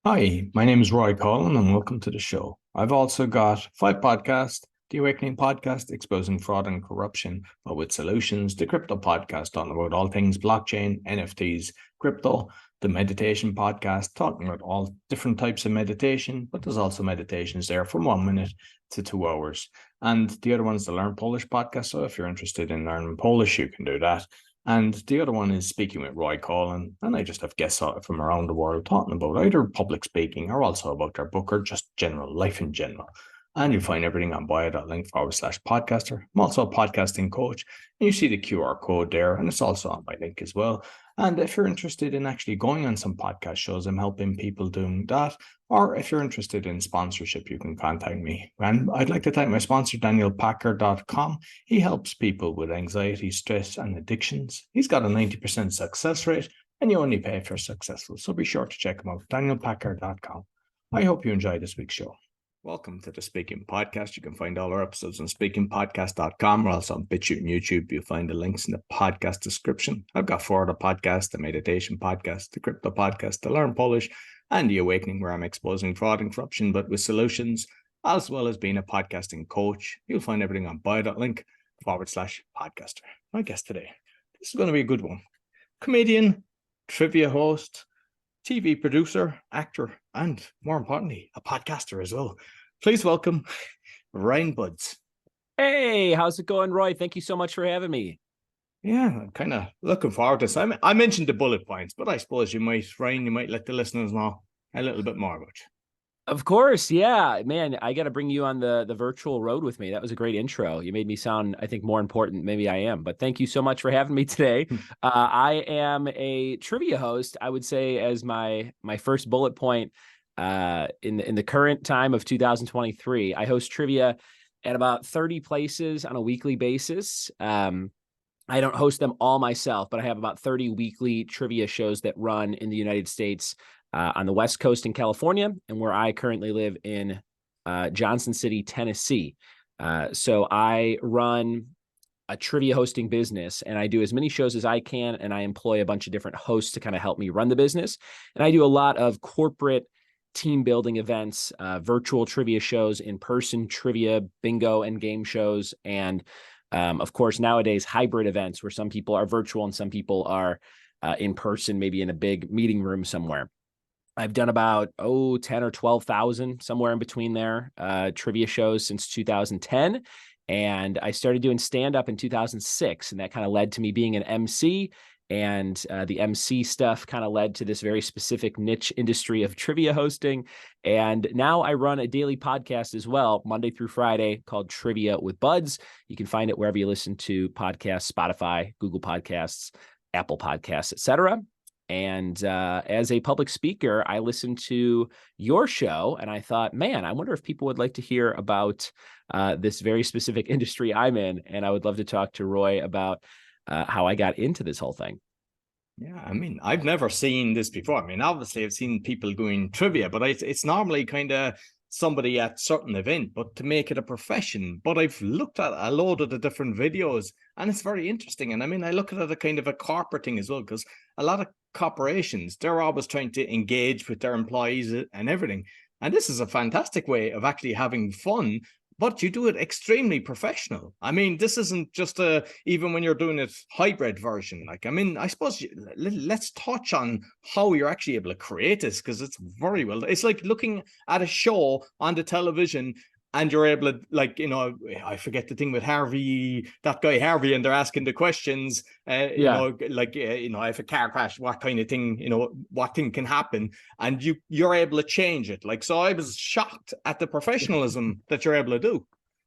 Hi, my name is Roy Collin and welcome to the show. I've also got five podcasts: The Awakening Podcast, exposing fraud and corruption, but with solutions; the Crypto Podcast, talking about all things blockchain, NFTs, crypto; the Meditation Podcast, talking about all different types of meditation, but there's also meditations there from 1 minute to 2 hours. And the other one is the Learn Polish Podcast. So if you're interested in learning Polish, you can do that. And the other one is Speaking with Roy Collin. And I just have guests from around the world talking about either public speaking or also about their book or just general life in general. And you'll find everything on bio.link/podcaster. I'm also a podcasting coach. And you see the QR code there, and it's also on my link as well. And if you're interested in actually going on some podcast shows, I'm helping people doing that. Or if you're interested in sponsorship, you can contact me. And I'd like to thank my sponsor, DanielPacker.com. He helps people with anxiety, stress, and addictions. He's got a 90% success rate, and you only pay if you're successful. So be sure to check him out, DanielPacker.com. I hope you enjoy this week's show. Welcome to the Speaking Podcast. You can find all our episodes on speakingpodcast.com or also on BitChute and YouTube. You'll find the links in the podcast description. I've got four other podcasts: the Meditation Podcast, the Crypto Podcast, the Learn Polish, and the Awakening, where I'm exposing fraud and corruption, but with solutions, as well as being a podcasting coach. You'll find everything on bio.link/podcaster. My guest today, this is going to be a good one. Comedian, trivia host, TV producer, actor, and more importantly, a podcaster as well. Please welcome Ryan Buds. Hey, how's it going, Roy? Thank you so much for having me. Yeah, I'm kind of looking forward to this. I mentioned the bullet points, but I suppose Ryan, you might let the listeners know a little bit more about you. Of course, yeah, man. I got to bring you on the virtual road with me. That was a great intro. You made me sound, I think, more important. Maybe I am, but thank you so much for having me today. I am a trivia host. I would say as my first bullet point in the current time of 2023. I host trivia at about 30 places on a weekly basis. I don't host them all myself, but I have about 30 weekly trivia shows that run in the United States, on the West Coast in California, and where I currently live in Johnson City, Tennessee. So I run a trivia hosting business, and I do as many shows as I can, and I employ a bunch of different hosts to kind of help me run the business. And I do a lot of corporate team building events, virtual trivia shows, in-person trivia, bingo, and game shows, and of course, nowadays, hybrid events where some people are virtual and some people are in person, maybe in a big meeting room somewhere. I've done about 10 or 12,000, somewhere in between there, trivia shows since 2010. And I started doing stand-up in 2006, and that kind of led to me being an MC. And the MC stuff kind of led to this very specific niche industry of trivia hosting. And now I run a daily podcast as well, Monday through Friday, called Trivia with Buds. You can find it wherever you listen to podcasts: Spotify, Google Podcasts, Apple Podcasts, etc. And as a public speaker, I listened to your show and I thought, man, I wonder if people would like to hear about this very specific industry I'm in. And I would love to talk to Roy about how I got into this whole thing. Yeah, I mean, I've never seen this before. I mean, obviously, I've seen people doing trivia, but it's normally kind of somebody at certain event, but to make it a profession. But I've looked at a load of the different videos, and it's very interesting. And I mean, I look at it as a kind of a corporate thing as well, because a lot of corporations, they're always trying to engage with their employees and everything. And this is a fantastic way of actually having fun, but you do it extremely professional. I mean, this isn't just even when you're doing it hybrid version. Like, I mean, I suppose let's touch on how you're actually able to create this, because it's very well. It's like looking at a show on the television and you're able to, like, you know, I forget the thing with Harvey, that guy Harvey, and they're asking the questions, you know, like, you know, if a car crash, what kind of thing, you know, what thing can happen, and you're able to change it. Like, so I was shocked at the professionalism that you're able to do.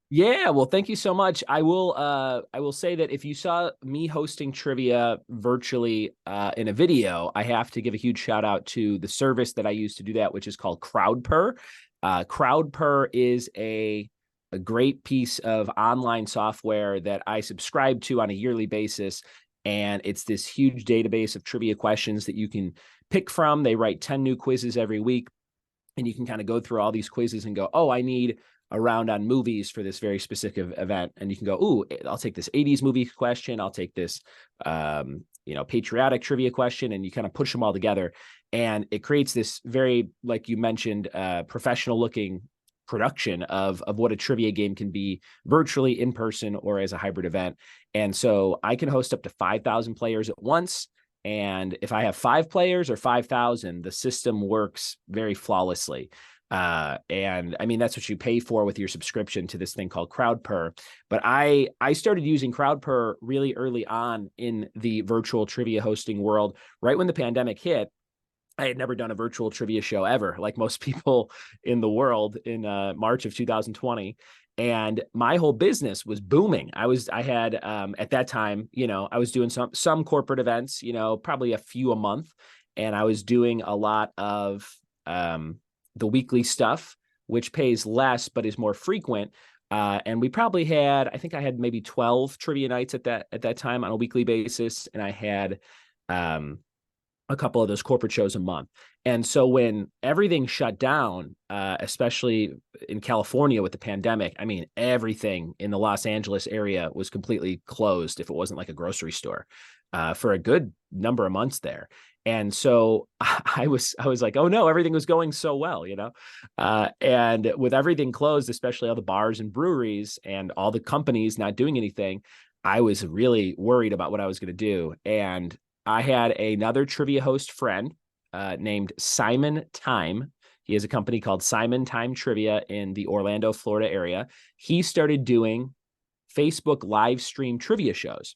Yeah, well, thank you so much. I will say that if you saw me hosting trivia virtually in a video, I have to give a huge shout out to the service that I use to do that, which is called CrowdPur. CrowdPur is a great piece of online software that I subscribe to on a yearly basis. And it's this huge database of trivia questions that you can pick from. They write 10 new quizzes every week, and you can kind of go through all these quizzes and go, oh, I need a round on movies for this very specific event. And you can go, ooh, I'll take this 80s movie question. I'll take this patriotic trivia question, and you kind of push them all together. And it creates this very, like you mentioned, professional looking production of what a trivia game can be virtually, in person, or as a hybrid event. And so I can host up to 5,000 players at once. And if I have 5 players or 5,000, the system works very flawlessly. And I mean, that's what you pay for with your subscription to this thing called CrowdPer. But I started using CrowdPer really early on in the virtual trivia hosting world, right when the pandemic hit. I had never done a virtual trivia show ever, like most people in the world, in March of 2020. And my whole business was booming. I had at that time, I was doing some corporate events, probably a few a month. And I was doing a lot of the weekly stuff, which pays less, but is more frequent. And we probably had, I think I had maybe 12 trivia nights at that time on a weekly basis. And I had a couple of those corporate shows a month. And so when everything shut down, especially in California with the pandemic, I mean, everything in the Los Angeles area was completely closed if it wasn't like a grocery store for a good number of months there. And so I was like, oh no, everything was going so well, and with everything closed, especially all the bars and breweries and all the companies not doing anything, I was really worried about what I was going to do. And I had another trivia host friend named Simon Time. He has a company called Simon Time Trivia in the Orlando, Florida area. He started doing Facebook live stream trivia shows.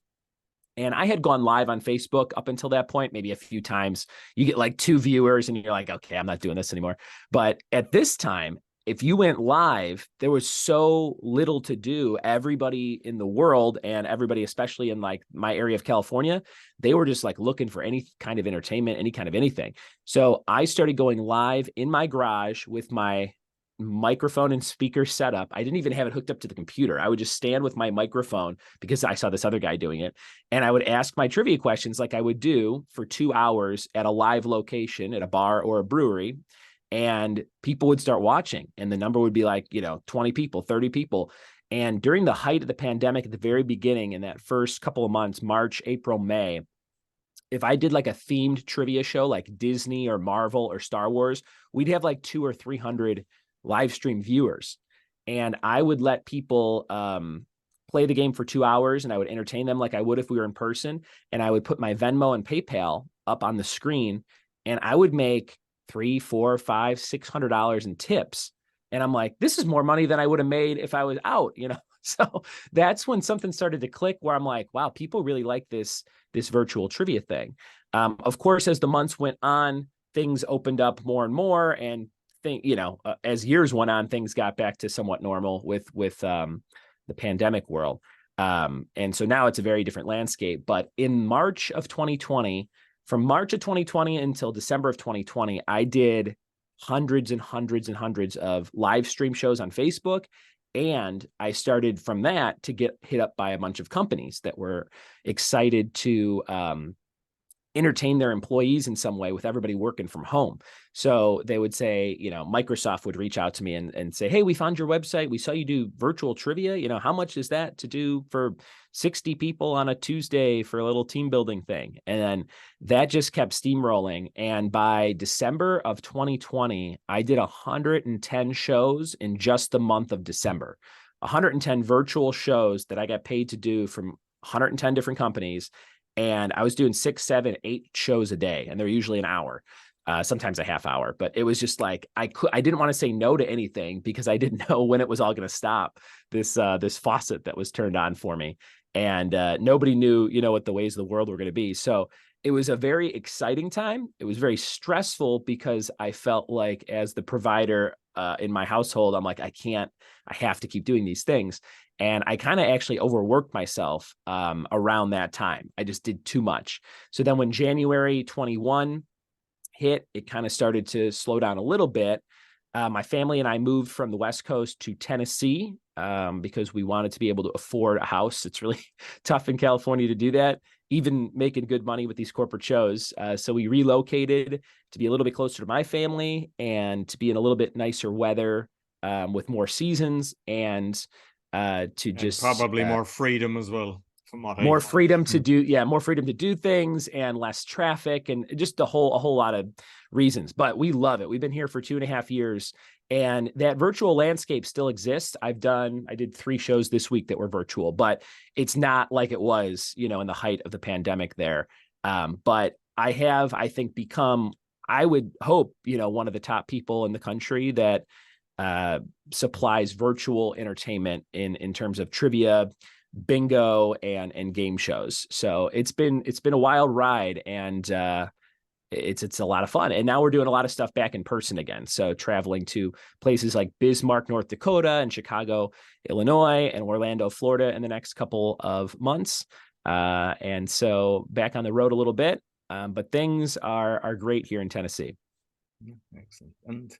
And I had gone live on Facebook up until that point, maybe a few times. You get like 2 viewers and you're like, okay, I'm not doing this anymore. But at this time, if you went live, there was so little to do. Everybody in the world, and everybody, especially in like my area of California, they were just like looking for any kind of entertainment, any kind of anything. So I started going live in my garage with my microphone and speaker setup. I didn't even have it hooked up to the computer. I would just stand with my microphone because I saw this other guy doing it. And I would ask my trivia questions like I would do for 2 hours at a live location at a bar or a brewery. And people would start watching, and the number would be like, 20 people, 30 people. And during the height of the pandemic, at the very beginning, in that first couple of months, March, April, May, if I did like a themed trivia show like Disney or Marvel or Star Wars, we'd have like 200 or 300 live stream viewers. And I would let people play the game for 2 hours, and I would entertain them like I would if we were in person. And I would put my Venmo and PayPal up on the screen, and I would make $300, $400, $500, $600 in tips. And I'm like, this is more money than I would have made if I was out, So that's when something started to click, where I'm like, wow, people really like this virtual trivia thing. Of course, as the months went on, things opened up more and more, and as years went on, things got back to somewhat normal with the pandemic world. And so now it's a very different landscape. But in March of 2020, from March of 2020 until December of 2020, I did hundreds and hundreds and hundreds of live stream shows on Facebook. And I started from that to get hit up by a bunch of companies that were excited to entertain their employees in some way with everybody working from home. So they would say, Microsoft would reach out to me and say, hey, we found your website. We saw you do virtual trivia. How much is that to do for 60 people on a Tuesday for a little team building thing? And then that just kept steamrolling. And by December of 2020, I did 110 shows in just the month of December, 110 virtual shows that I got paid to do from 110 different companies. And I was doing 6, 7, 8 shows a day, and they're usually an hour, sometimes a half hour. But it was just like I didn't want to say no to anything because I didn't know when it was all going to stop. This faucet that was turned on for me, and nobody knew, what the ways of the world were going to be. So it was a very exciting time. It was very stressful because I felt like, as the provider in my household, I'm like, I have to keep doing these things. And I kind of actually overworked myself around that time. I just did too much. So then when January 21 hit, it kind of started to slow down a little bit. My family and I moved from the West Coast to Tennessee because we wanted to be able to afford a house. It's really tough in California to do that, even making good money with these corporate shows. So we relocated to be a little bit closer to my family and to be in a little bit nicer weather with more seasons, and to just probably more freedom as well. from what I more freedom to do, more freedom to do things and less traffic and just a whole lot of reasons. But we love it. We've been here for 2.5 years, and that virtual landscape still exists. I did 3 shows this week that were virtual, but it's not like it was, in the height of the pandemic there. But I think, become, I would hope, one of the top people in the country that supplies virtual entertainment in terms of trivia, bingo, and game shows. So it's been a wild ride, and it's a lot of fun. And now we're doing a lot of stuff back in person again. So traveling to places like Bismarck, North Dakota, and Chicago, Illinois, and Orlando, Florida in the next couple of months. And so back on the road a little bit, but things are great here in Tennessee. Excellent. And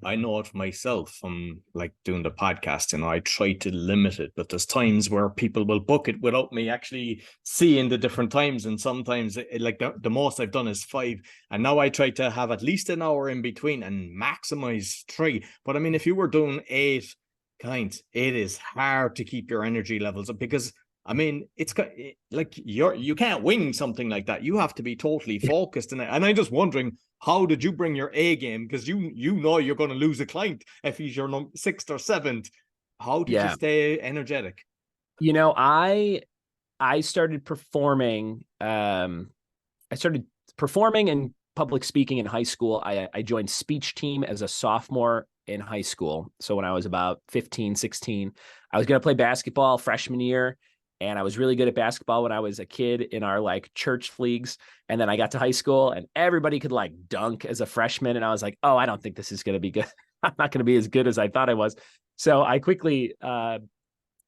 I know it myself from doing the podcast, I try to limit it, but there's times where people will book it without me actually seeing the different times. And sometimes the most I've done is 5. And now I try to have at least an hour in between and maximize 3. But I mean, if you were doing 8 kinds, it is hard to keep your energy levels up, because I mean, it's you can't wing something like that. You have to be totally focused. And I'm just wondering, how did you bring your A game? Because you know you're going to lose a client if he's your 6th or 7th. How did you stay energetic? I started performing. I started performing and public speaking in high school. I joined speech team as a sophomore in high school. So when I was about 15, 16, I was going to play basketball freshman year. And I was really good at basketball when I was a kid in our church leagues. And then I got to high school and everybody could dunk as a freshman. And I was like, oh, I don't think this is going to be good. I'm not going to be as good as I thought I was. So I quickly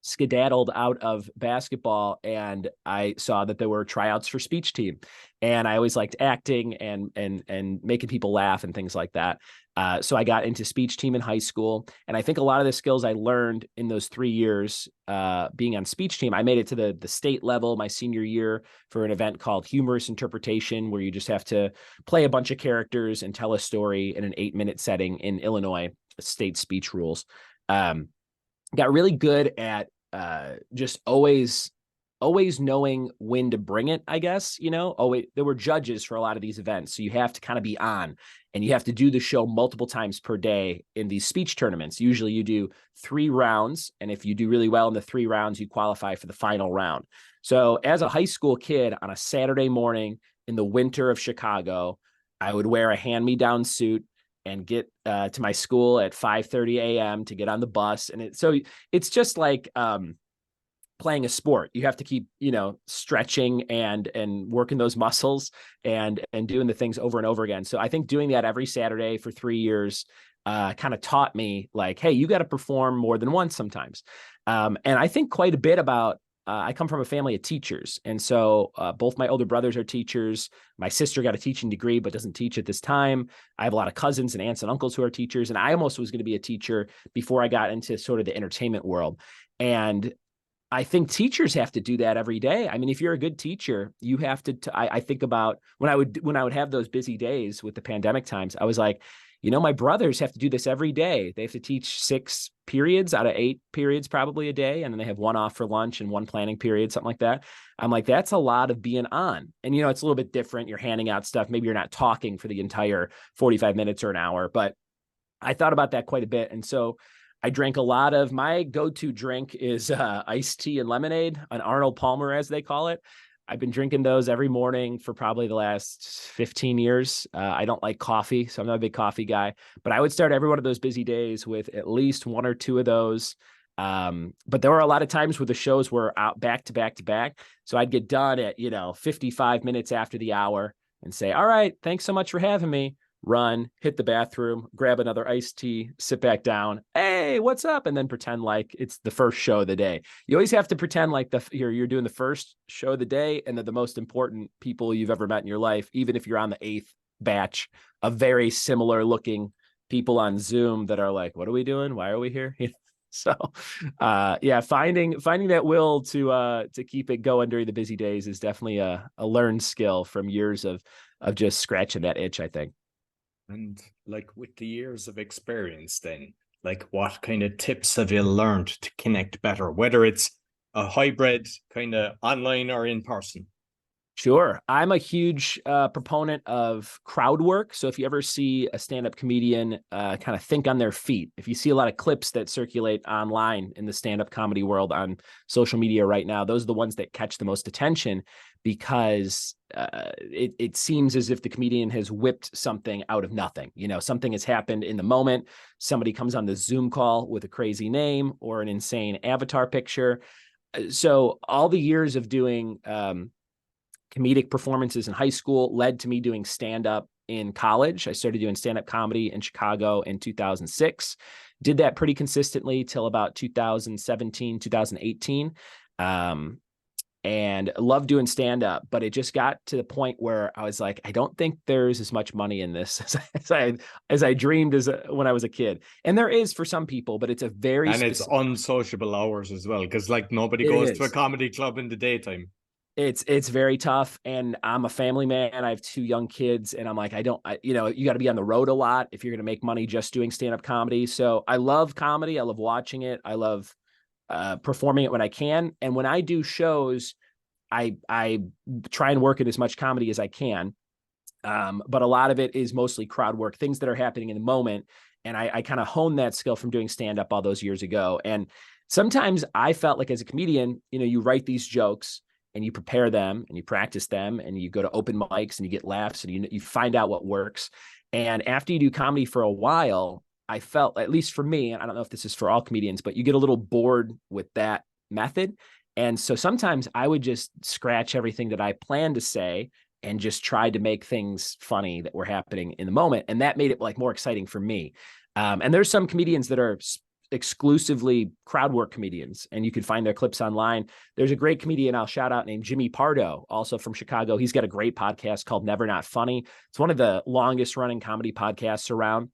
skedaddled out of basketball, and I saw that there were tryouts for speech team. And I always liked acting and making people laugh and things like that. So I got into speech team in high school. And I think a lot of the skills I learned in those 3 years being on speech team, I made it to the state level my senior year for an event called Humorous Interpretation, where you just have to play a bunch of characters and tell a story in an 8-minute setting in Illinois, state speech rules. Got really good at just always knowing when to bring it, I guess. There were judges for a lot of these events, so you have to kind of be on, and you have to do the show multiple times per day in these speech tournaments. Usually you do 3 rounds, and if you do really well in the 3 rounds, you qualify for the final round. So as a high school kid on a Saturday morning in the winter of Chicago, I would wear a hand-me-down suit and get to my school at 5:30 a.m. to get on the bus. And it's just like playing a sport. You have to keep, stretching and working those muscles and doing the things over and over again. So I think doing that every Saturday for 3 years kind of taught me hey, you got to perform more than once sometimes. And I think quite a bit about, I come from a family of teachers. And so both my older brothers are teachers. My sister got a teaching degree, but doesn't teach at this time. I have a lot of cousins and aunts and uncles who are teachers. And I almost was going to be a teacher before I got into sort of the entertainment world. And I think teachers have to do that every day. I mean, if you're a good teacher, you have to, I think about when I would have those busy days with the pandemic times, I was like, my brothers have to do this every day. They have to teach 6 periods out of 8 periods probably a day. And then they have 1 off for lunch and 1 planning period, something like that. I'm like, that's a lot of being on. And, it's a little bit different. You're handing out stuff. Maybe you're not talking for the entire 45 minutes or an hour, but I thought about that quite a bit. And so I drank a lot of, my go-to drink is iced tea and lemonade, an Arnold Palmer, as they call it. I've been drinking those every morning for probably the last 15 years. I don't like coffee, so I'm not a big coffee guy, but I would start every one of those busy days with at least 1 or 2 of those. But there were a lot of times where the shows were out back to back to back. So I'd get done at, 55 minutes after the hour and say, all right, thanks so much for having me. Run, hit the bathroom, grab another iced tea, sit back down. Hey, what's up? And then pretend like it's the first show of the day. You always have to pretend like you're doing the first show of the day, and they're the most important people you've ever met in your life, even if you're on the 8th batch of very similar looking people on Zoom that are like, what are we doing? Why are we here? So finding that will to keep it going during the busy days is definitely a learned skill from years of just scratching that itch, I think. And with the years of experience then, what kind of tips have you learned to connect better? Whether it's a hybrid kind of online or in person? Sure. I'm a huge proponent of crowd work. So if you ever see a stand-up comedian kind of think on their feet, if you see a lot of clips that circulate online in the stand-up comedy world on social media right now, those are the ones that catch the most attention because it seems as if the comedian has whipped something out of nothing. You know, something has happened in the moment. Somebody comes on the Zoom call with a crazy name or an insane avatar picture. So all the years of doing comedic performances in high school led to me doing stand-up in college. I started doing stand-up comedy in Chicago in 2006. Did that pretty consistently till about 2017, 2018. And loved doing stand-up, but it just got to the point where I was like, I don't think there's as much money in this as I dreamed when I was a kid. And there is for some people, but it's a very it's unsociable hours as well, because like nobody goes to a comedy club in the daytime. It's very tough, and I'm a family man. I have 2 young kids, and I'm like, you got to be on the road a lot if you're going to make money just doing stand-up comedy. So I love comedy. I love watching it. I love performing it when I can. And when I do shows, I try and work in as much comedy as I can. But a lot of it is mostly crowd work, things that are happening in the moment. And I kind of honed that skill from doing stand-up all those years ago. And sometimes I felt like as a comedian, you write these jokes and you prepare them and you practice them and you go to open mics and you get laughs and you find out what works. And after you do comedy for a while, I felt, at least for me, and I don't know if this is for all comedians, but you get a little bored with that method. And so sometimes I would just scratch everything that I planned to say and just try to make things funny that were happening in the moment. And that made it like more exciting for me. And there's some comedians that are exclusively crowd work comedians, and you can find their clips online. There's a great comedian I'll shout out named Jimmy Pardo, also from Chicago. He's got a great podcast called Never Not Funny. It's one of the longest running comedy podcasts around.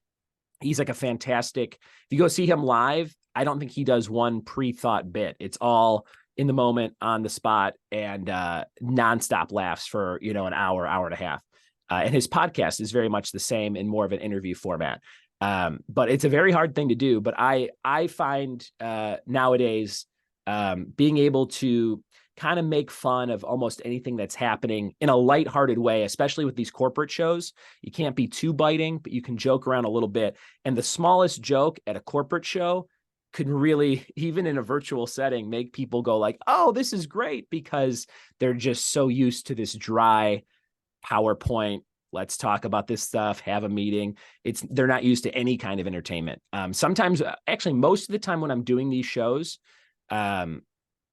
He's like a fantastic, if you go see him live, I don't think he does one pre-thought bit. It's all in the moment, on the spot, and nonstop laughs for, an hour, hour and a half. And his podcast is very much the same in more of an interview format. But it's a very hard thing to do. But I find nowadays being able to kind of make fun of almost anything that's happening in a lighthearted way, especially with these corporate shows. You can't be too biting, but you can joke around a little bit. And the smallest joke at a corporate show can really, even in a virtual setting, make people go like, oh, this is great, because they're just so used to this dry PowerPoint. Let's talk about this stuff, have a meeting. They're not used to any kind of entertainment. Sometimes, actually, most of the time when I'm doing these shows,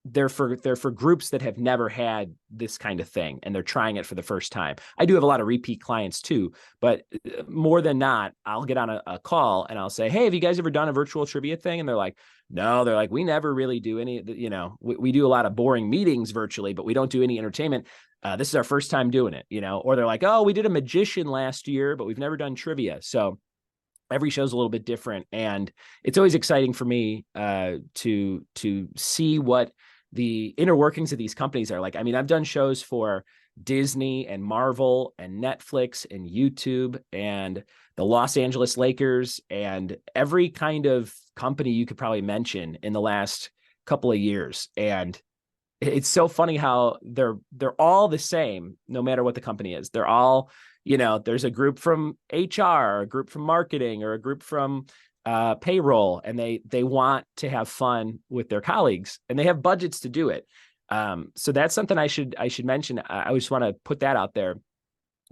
they're for groups that have never had this kind of thing, and they're trying it for the first time. I do have a lot of repeat clients too, but more than not, I'll get on a call and I'll say, hey, have you guys ever done a virtual trivia thing? And they're like, no. They're like, we never really do any, we do a lot of boring meetings virtually, but we don't do any entertainment. This is our first time doing it, or they're like, oh, we did a magician last year, but we've never done trivia. So every show's a little bit different. And it's always exciting for me to see what the inner workings of these companies are like. I mean, I've done shows for Disney and Marvel and Netflix and YouTube and the Los Angeles Lakers and every kind of company you could probably mention in the last couple of years. And it's so funny how they're all the same, no matter what the company is. They're all, there's a group from HR, a group from marketing, or a group from payroll, and they want to have fun with their colleagues, and they have budgets to do it. So that's something I should mention. I just want to put that out there.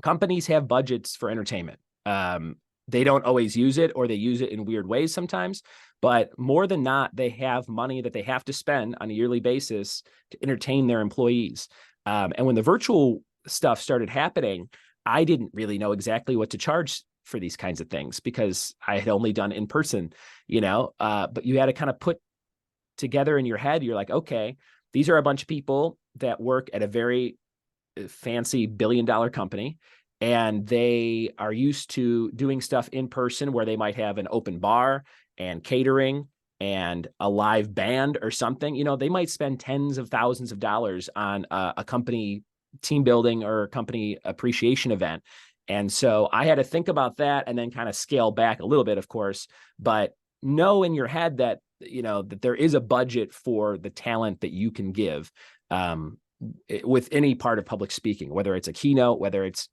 Companies have budgets for entertainment. They don't always use it, or they use it in weird ways sometimes, but more than not, they have money that they have to spend on a yearly basis to entertain their employees. And when the virtual stuff started happening, I didn't really know exactly what to charge for these kinds of things, because I had only done in person, but you had to kind of put together in your head, you're like, okay, these are a bunch of people that work at a very fancy billion-dollar company, and they are used to doing stuff in person where they might have an open bar and catering and a live band or something. They might spend tens of thousands of dollars on a company team building or company appreciation event. And so I had to think about that and then kind of scale back a little bit, of course, but know in your head that that there is a budget for the talent that you can give with any part of public speaking, whether it's a keynote, whether it's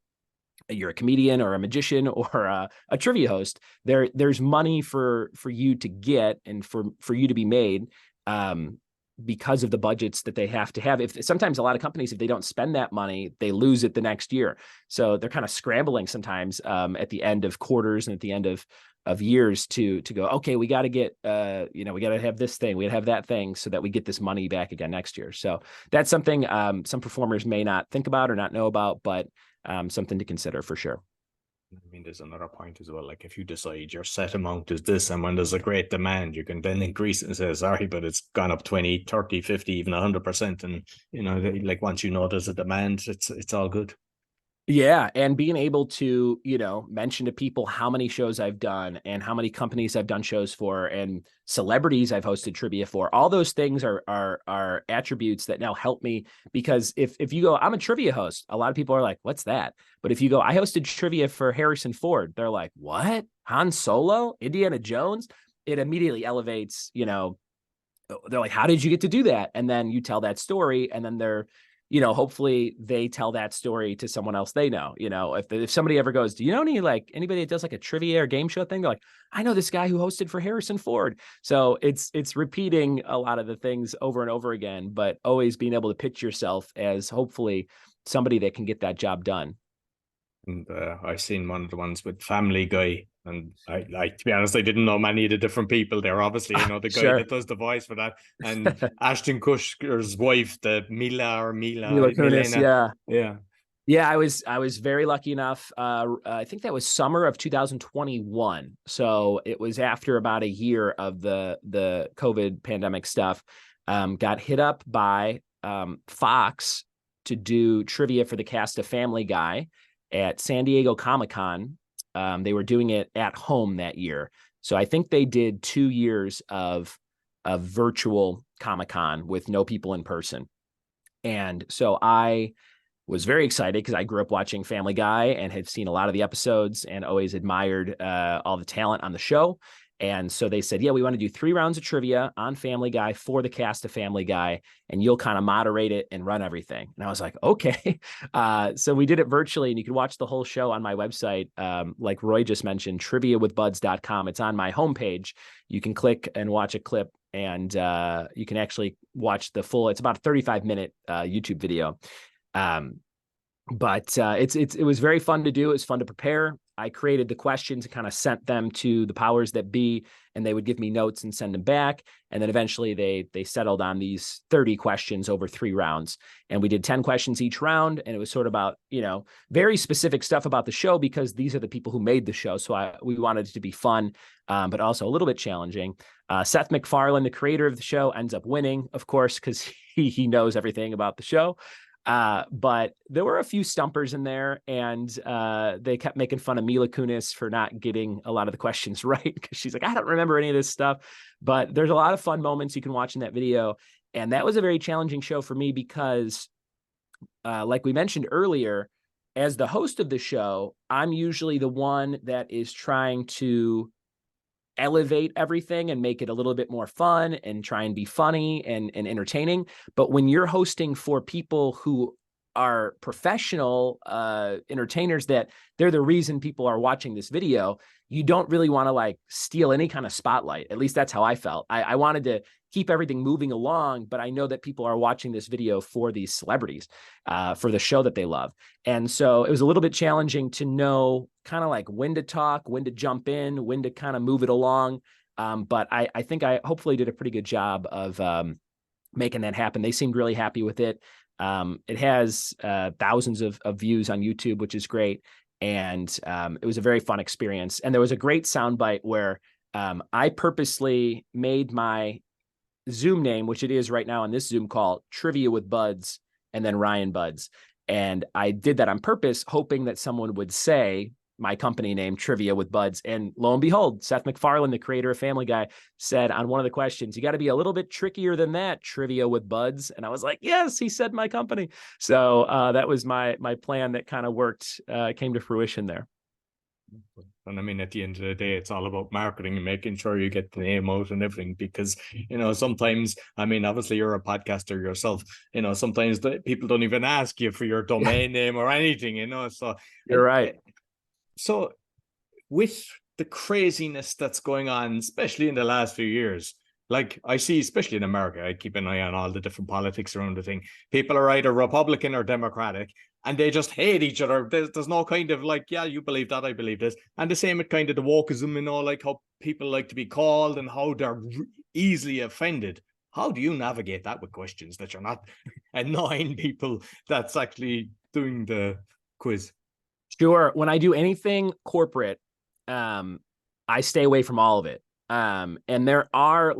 you're a comedian or a magician or a trivia host. There's money for you to get and for you to be made because of the budgets that they have to have. If sometimes a lot of companies, if they don't spend that money, they lose it the next year. So they're kind of scrambling sometimes at the end of quarters and at the end of years to go, okay, we got to get, we got to have this thing, we got to have that thing so that we get this money back again next year. So that's something some performers may not think about or not know about, but something to consider for sure. I mean, there's another point as well. Like if you decide your set amount is this, and when there's a great demand, you can then increase it and say, sorry, but it's gone up 20, 30, 50, even 100%. And, like once you know there's a demand, it's all good. Yeah. And being able to, mention to people how many shows I've done and how many companies I've done shows for and celebrities I've hosted trivia for, all those things are attributes that now help me. Because if you go, I'm a trivia host, a lot of people are like, what's that? But if you go, I hosted trivia for Harrison Ford, they're like, what? Han Solo? Indiana Jones? It immediately elevates, they're like, how did you get to do that? And then you tell that story, and then they're, hopefully they tell that story to someone else they know. If somebody ever goes, do you know anybody that does like a trivia or game show thing? They're like, I know this guy who hosted for Harrison Ford. So it's repeating a lot of the things over and over again, but always being able to pitch yourself as hopefully somebody that can get that job done. And I've seen one of the ones with Family Guy, and I to be honest, I didn't know many of the different people there. Obviously, I know the guy Sure. that does the voice for that, and Ashton Kutcher's wife, the Mila Kunis, Milena. Yeah, I was very lucky enough. I think that was summer of 2021. So it was after about a year of the COVID pandemic stuff. Got hit up by Fox to do trivia for the cast of Family Guy at San Diego Comic-Con. They were doing it at home that year. So I think they did 2 years of virtual Comic-Con with no people in person. And so I was very excited because I grew up watching Family Guy and had seen a lot of the episodes and always admired all the talent on the show. And so they said, yeah, we want to do 3 rounds of trivia on Family Guy for the cast of Family Guy, and you'll kind of moderate it and run everything. And I was like, okay. So we did it virtually, and you can watch the whole show on my website. Like Roy just mentioned, triviawithbuds.com. It's on my homepage. You can click and watch a clip, and you can actually watch the full, it's about a 35-minute YouTube video. But it was very fun to do. It was fun to prepare. I created the questions and kind of sent them to the powers that be, and they would give me notes and send them back. And then eventually they settled on these 30 questions over 3 rounds. And we did 10 questions each round. And it was sort of about, very specific stuff about the show, because these are the people who made the show. So we wanted it to be fun, but also a little bit challenging. Seth MacFarlane, the creator of the show, ends up winning, of course, because he knows everything about the show. But there were a few stumpers in there, and they kept making fun of Mila Kunis for not getting a lot of the questions right, because she's like, I don't remember any of this stuff. But there's a lot of fun moments you can watch in that video. And that was a very challenging show for me because, like we mentioned earlier, as the host of the show, I'm usually the one that is trying to elevate everything and make it a little bit more fun and try and be funny and entertaining. But when you're hosting for people who are professional entertainers, that they're the reason people are watching this video, you don't really want to steal any kind of spotlight. At least that's how I felt. I wanted to keep everything moving along, but I know that people are watching this video for these celebrities, for the show that they love. And so it was a little bit challenging to know kind of when to talk, when to jump in, when to kind of move it along. But I think I hopefully did a pretty good job of making that happen. They seemed really happy with it. It has thousands of views on YouTube, which is great. And it was a very fun experience. And there was a great soundbite where I purposely made my Zoom name, which it is right now on this Zoom call, Trivia with Buds, and then Ryan Buds. And I did that on purpose, hoping that someone would say my company name, Trivia with Buds. And lo and behold, Seth MacFarlane, the creator of Family Guy, said on one of the questions, you got to be a little bit trickier than that, Trivia with Buds. And I was like, yes, he said my company. So that was my plan that kind of worked, came to fruition there. And I mean, at the end of the day, it's all about marketing and making sure you get the name out and everything. Because, sometimes, I mean, obviously you're a podcaster yourself, sometimes people don't even ask you for your domain name or anything, So You're right. So with the craziness that's going on, especially in the last few years, like I see, especially in America, I keep an eye on all the different politics around the thing. People are either Republican or Democratic, and they just hate each other. There's no kind of like, yeah, you believe that, I believe this. And the same with kind of the wokeism, like how people like to be called and how they're easily offended. How do you navigate that with questions that you're not annoying people that's actually doing the quiz? Sure. When I do anything corporate, I stay away from all of it. And there are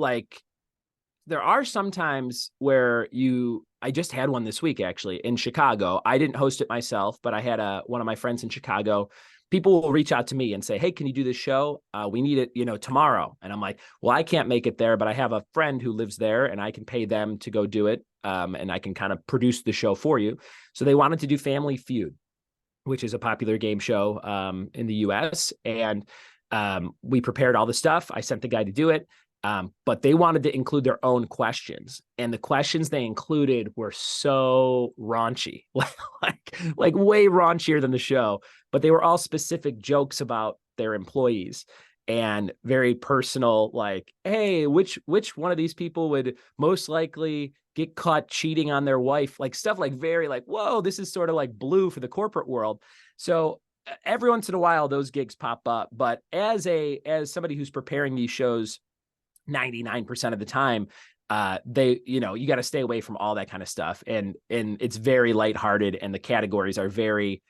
some times where I just had one this week, actually, in Chicago. I didn't host it myself, but I had one of my friends in Chicago. People will reach out to me and say, hey, can you do this show? We need it, tomorrow. And I'm like, well, I can't make it there, but I have a friend who lives there and I can pay them to go do it. And I can kind of produce the show for you. So they wanted to do Family Feud, which is a popular game show in the US. And we prepared all the stuff. I sent the guy to do it. But they wanted to include their own questions. And the questions they included were so raunchy, like way raunchier than the show. But they were all specific jokes about their employees and very personal, like, hey, which one of these people would most likely get caught cheating on their wife? Like stuff like very like, whoa, this is sort of like blue for the corporate world. So every once in a while, those gigs pop up. But as somebody who's preparing these shows 99% of the time, you got to stay away from all that kind of stuff. And it's very lighthearted and the categories are very,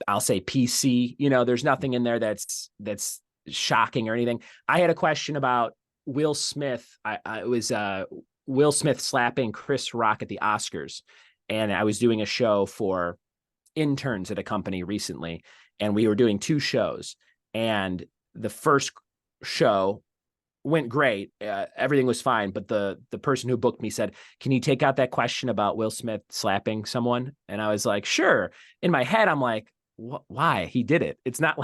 I'll say PC, there's nothing in there that's shocking or anything. I had a question about Will Smith. It was Will Smith slapping Chris Rock at the Oscars. And I was doing a show for interns at a company recently, and we were doing 2 shows. And the first show went great. Everything was fine. But the person who booked me said, can you take out that question about Will Smith slapping someone? And I was like, sure. In my head, I'm like, why? He did it. It's not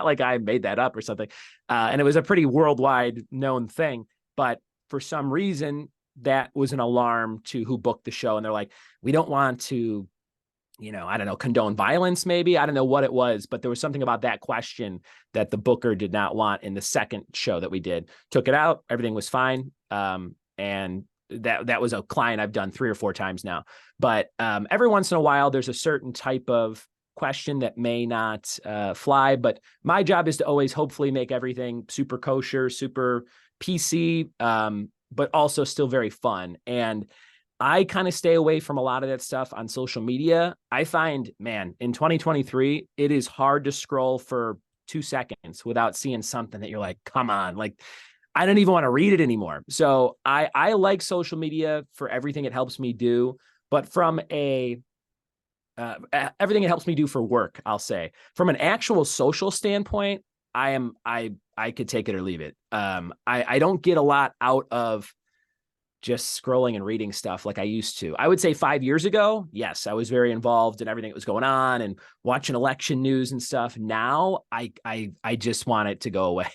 like I made that up or something. And it was a pretty worldwide known thing. But for some reason, that was an alarm to who booked the show. And they're like, we don't want to, I don't know, condone violence, maybe. I don't know what it was, but there was something about that question that the booker did not want in the second show that we did. Took it out. Everything was fine. And that was a client I've done 3 or 4 times now. But every once in a while, there's a certain type of question that may not fly. But my job is to always hopefully make everything super kosher, super PC, but also still very fun. And I kind of stay away from a lot of that stuff on social media. I find, man, in 2023, it is hard to scroll for 2 seconds without seeing something that you're like, come on, like, I don't even want to read it anymore. So I like social media for everything it helps me do, but from everything it helps me do for work, I'll say. From an actual social standpoint, I could take it or leave it. I don't get a lot out of just scrolling and reading stuff like I used to. I would say 5 years ago, yes, I was very involved in everything that was going on and watching election news and stuff. Now I just want it to go away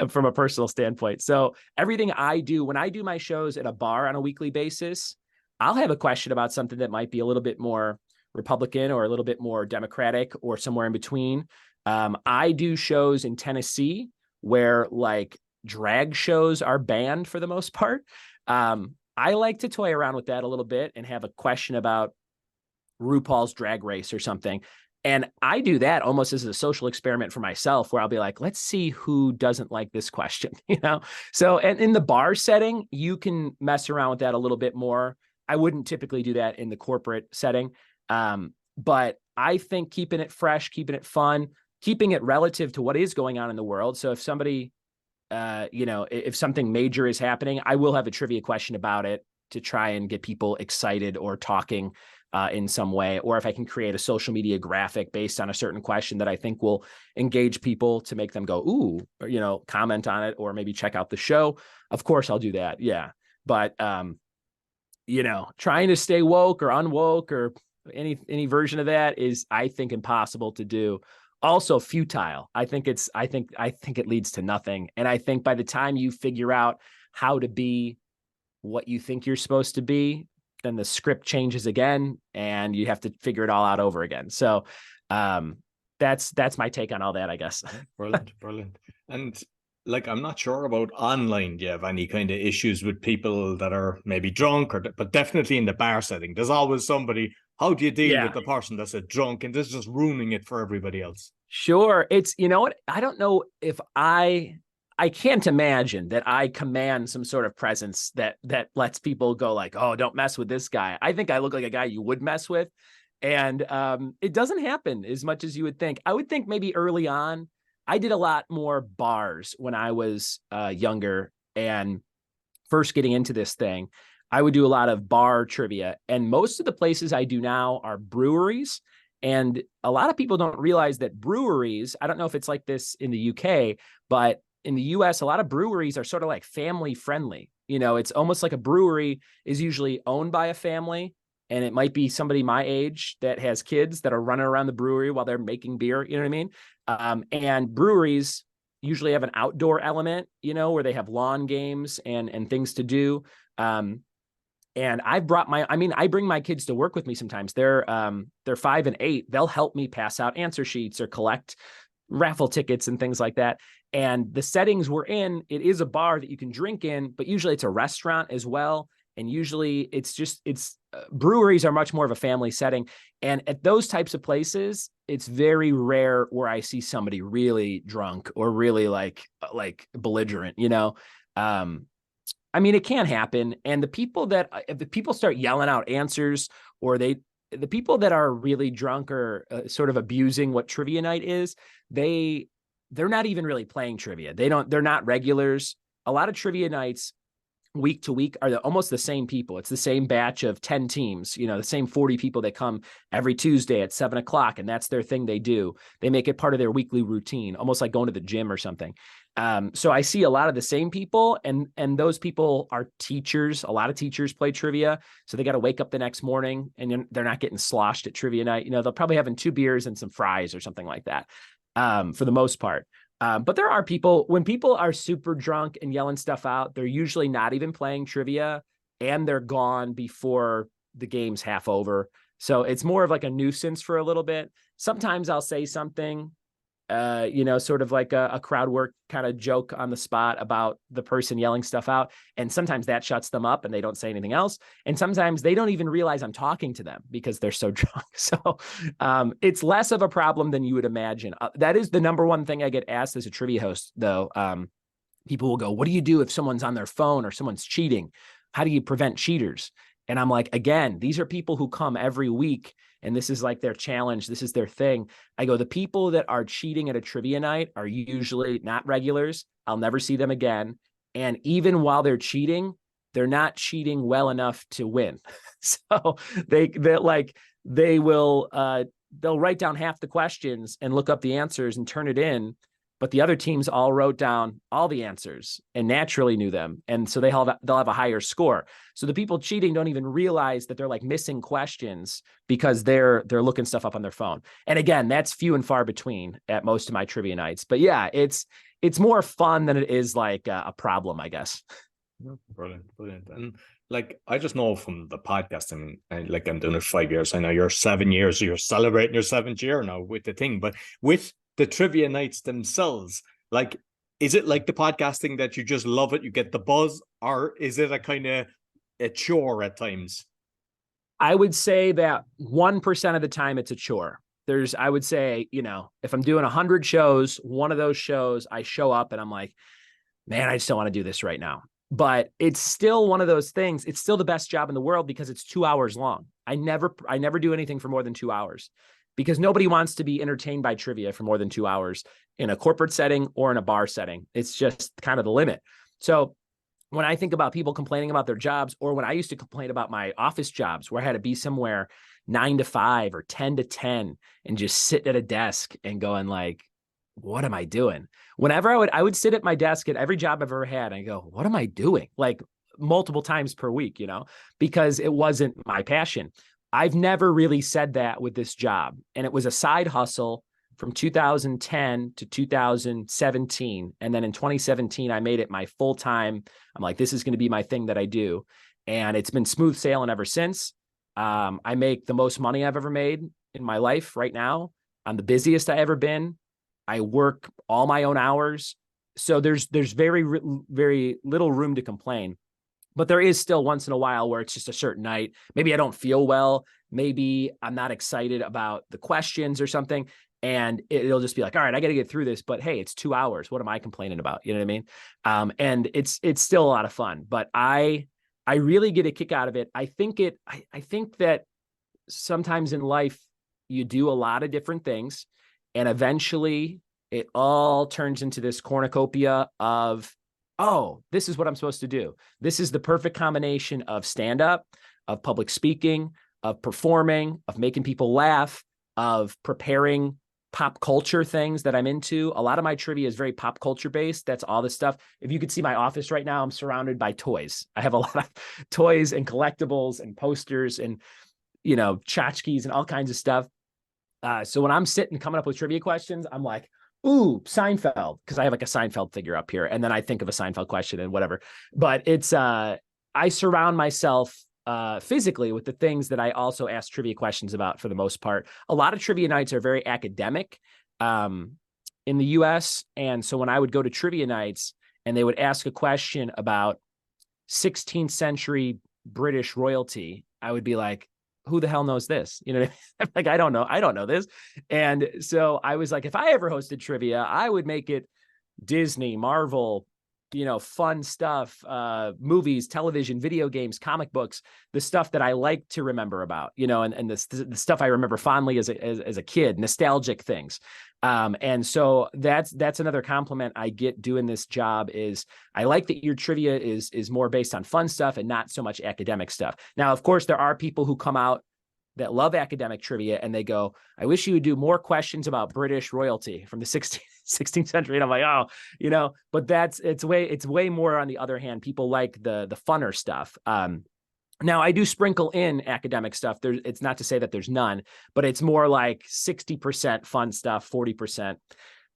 from a personal standpoint. So everything I do, when I do my shows at a bar on a weekly basis, I'll have a question about something that might be a little bit more Republican or a little bit more Democratic or somewhere in between. I do shows in Tennessee where like drag shows are banned for the most part. I like to toy around with that a little bit and have a question about RuPaul's Drag Race or something. And I do that almost as a social experiment for myself where I'll be like, let's see who doesn't like this question, So, and in the bar setting, you can mess around with that a little bit more. I wouldn't typically do that in the corporate setting. But I think keeping it fresh, keeping it fun, keeping it relative to what is going on in the world. So if somebody, if something major is happening, I will have a trivia question about it to try and get people excited or talking in some way. Or if I can create a social media graphic based on a certain question that I think will engage people to make them go, ooh, or, comment on it, or maybe check out the show. Of course, I'll do that. Yeah. But, trying to stay woke or unwoke or any version of that is, I think, impossible to do Also futile. I think it leads to nothing. And I think by the time you figure out how to be what you think you're supposed to be, then the script changes again and you have to figure it all out over again. So that's my take on all that, I guess. Brilliant. And like, I'm not sure about online. Do you have any kind of issues with people that are maybe drunk, but definitely in the bar setting, there's always somebody. How do you deal with the person that's a drunk and this is just ruining it for everybody else? Sure. It's, you know what? I don't know if I can't imagine that I command some sort of presence that lets people go like, oh, don't mess with this guy. I think I look like a guy you would mess with. And it doesn't happen as much as you would think. I would think maybe early on, I did a lot more bars when I was younger and first getting into this thing. I would do a lot of bar trivia. And most of the places I do now are breweries. And a lot of people don't realize that breweries, I don't know if it's like this in the UK, but in the US, a lot of breweries are sort of like family friendly. You know, it's almost like a brewery is usually owned by a family. And it might be somebody my age that has kids that are running around the brewery while they're making beer. You know what I mean? And breweries usually have an outdoor element, you know, where they have lawn games and things to do. And I bring my kids to work with me sometimes. They're 5 and 8. They'll help me pass out answer sheets or collect raffle tickets and things like that. And the settings we're in, it is a bar that you can drink in, but usually it's a restaurant as well. And usually breweries are much more of a family setting. And at those types of places, it's very rare where I see somebody really drunk or really like belligerent, you know? I mean, it can happen. And if the people start yelling out answers or the people that are really drunk or sort of abusing what trivia night is, they're not even really playing trivia. They're not regulars. A lot of trivia nights week to week are almost the same people. It's the same batch of 10 teams, you know, the same 40 people that come every Tuesday at 7:00. And that's their thing they do. They make it part of their weekly routine, almost like going to the gym or something. So I see a lot of the same people and those people are teachers. A lot of teachers play trivia. So they got to wake up the next morning and they're not getting sloshed at trivia night. You know, they'll probably having 2 beers and some fries or something like that for the most part. But there are people, when people are super drunk and yelling stuff out, they're usually not even playing trivia and they're gone before the game's half over. So it's more of like a nuisance for a little bit. Sometimes I'll say something, you know, sort of like a crowd work kind of joke on the spot about the person yelling stuff out. And sometimes that shuts them up and they don't say anything else. And sometimes they don't even realize I'm talking to them because they're so drunk. So it's less of a problem than you would imagine. That is the number one thing I get asked as a trivia host, though. People will go, what do you do if someone's on their phone or someone's cheating? How do you prevent cheaters? And I'm like, again, these are people who come every week and this is like their challenge. This is their thing. I go, the people that are cheating at a trivia night are usually not regulars. I'll never see them again. And even while they're cheating, they're not cheating well enough to win. So they'll write down half the questions and look up the answers and turn it in. But the other teams all wrote down all the answers and naturally knew them. And so they'll have a higher score. So the people cheating don't even realize that they're like missing questions because they're looking stuff up on their phone. And again, that's few and far between at most of my trivia nights. But yeah, it's more fun than it is like a problem, I guess. Brilliant. And like, I just know from the podcast, like I'm doing it 5 years. I know you're 7 years, you're celebrating your 7th year now with the thing, but with the trivia nights themselves, like, is it like the podcasting that you just love it, you get the buzz, or is it a kind of a chore at times? I would say that 1% of the time it's a chore. I would say, you know, if I'm doing 100 shows, one of those shows I show up and I'm like, man, I just don't want to do this right now. But it's still one of those things. It's still the best job in the world because it's 2 hours long. I never do anything for more than 2 hours. Because nobody wants to be entertained by trivia for more than 2 hours in a corporate setting or in a bar setting. It's just kind of the limit. So when I think about people complaining about their jobs, or when I used to complain about my office jobs where I had to be somewhere 9 to 5 or 10 to 10 and just sit at a desk and going like, what am I doing? Whenever I would sit at my desk at every job I've ever had, I go, what am I doing? Like multiple times per week, you know, because it wasn't my passion. I've never really said that with this job. And it was a side hustle from 2010 to 2017. And then in 2017, I made it my full time. I'm like, this is going to be my thing that I do. And it's been smooth sailing ever since. I make the most money I've ever made in my life right now. I'm the busiest I ever been. I work all my own hours. So there's very, very little room to complain. But there is still once in a while where it's just a certain night. Maybe I don't feel well. Maybe I'm not excited about the questions or something. And it'll just be like, all right, I got to get through this. But hey, it's 2 hours. What am I complaining about? You know what I mean? And it's still a lot of fun. But I really get a kick out of it. I think that sometimes in life you do a lot of different things, and eventually it all turns into this cornucopia of, oh, this is what I'm supposed to do. This is the perfect combination of stand-up, of public speaking, of performing, of making people laugh, of preparing pop culture things that I'm into. A lot of my trivia is very pop culture based. That's all the stuff. If you could see my office right now, I'm surrounded by toys. I have a lot of toys and collectibles and posters and, tchotchkes and all kinds of stuff. So when I'm sitting coming up with trivia questions, I'm like, ooh, Seinfeld, because I have like a Seinfeld figure up here. And then I think of a Seinfeld question and whatever. But it's, I surround myself physically with the things that I also ask trivia questions about for the most part. A lot of trivia nights are very academic in the US. And so when I would go to trivia nights and they would ask a question about 16th century British royalty, I would be like, who the hell knows this? You know what I mean? Like, I don't know this. And so I was like, if I ever hosted trivia, I would make it Disney, Marvel, fun stuff, movies, television, video games, comic books, the stuff that I like to remember about, and the stuff I remember fondly as a kid, nostalgic things. And so that's another compliment I get doing this job is I like that your trivia is more based on fun stuff and not so much academic stuff. Now, of course, there are people who come out that love academic trivia and they go, I wish you would do more questions about British royalty from the 16th century. And I'm like, oh, but it's way more on the other hand. People like the funner stuff. Now I do sprinkle in academic stuff. It's not to say that there's none, but it's more like 60% fun stuff, 40%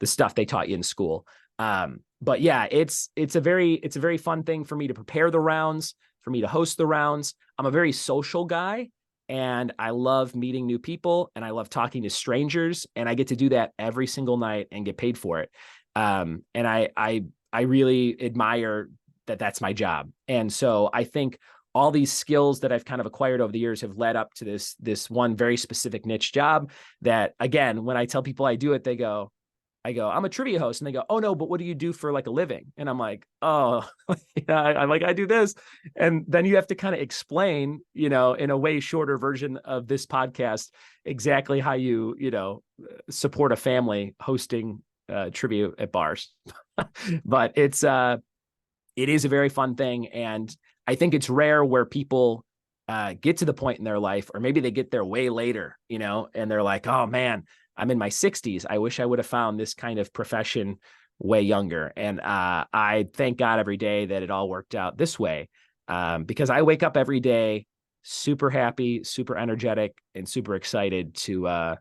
the stuff they taught you in school. But yeah, it's a very fun thing for me to prepare the rounds, for me to host the rounds. I'm a very social guy. And I love meeting new people and I love talking to strangers, and I get to do that every single night and get paid for it. And I really admire that that's my job. And so I think all these skills that I've kind of acquired over the years have led up to this one very specific niche job that, again, when I tell people I do it, I go, I'm a trivia host. And they go, oh no, but what do you do for like a living? And I'm like, oh, I do this. And then you have to kind of explain, in a way shorter version of this podcast, exactly how you support a family hosting trivia at bars. But it is a very fun thing. And I think it's rare where people get to the point in their life, or maybe they get there way later, and they're like, oh man, I'm in my 60s. I wish I would have found this kind of profession way younger. And I thank God every day that it all worked out this way, because I wake up every day super happy, super energetic, and super excited to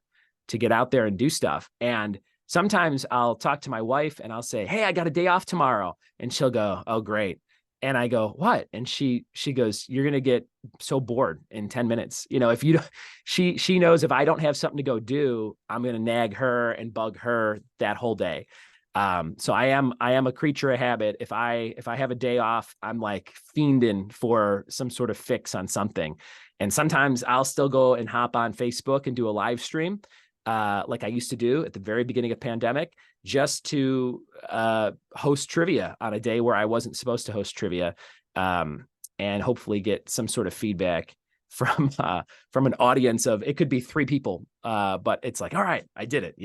get out there and do stuff. And sometimes I'll talk to my wife and I'll say, hey, I got a day off tomorrow. And she'll go, oh, great. And I go, what? And she goes, you're going to get so bored in 10 minutes. If you don't, she knows if I don't have something to go do, I'm going to nag her and bug her that whole day. So I am a creature of habit. If I have a day off, I'm like fiending for some sort of fix on something. And sometimes I'll still go and hop on Facebook and do a live stream, like I used to do at the very beginning of pandemic, just to host trivia on a day where I wasn't supposed to host trivia, and hopefully get some sort of feedback from an audience of, it could be 3 people, but it's like, all right, I did it,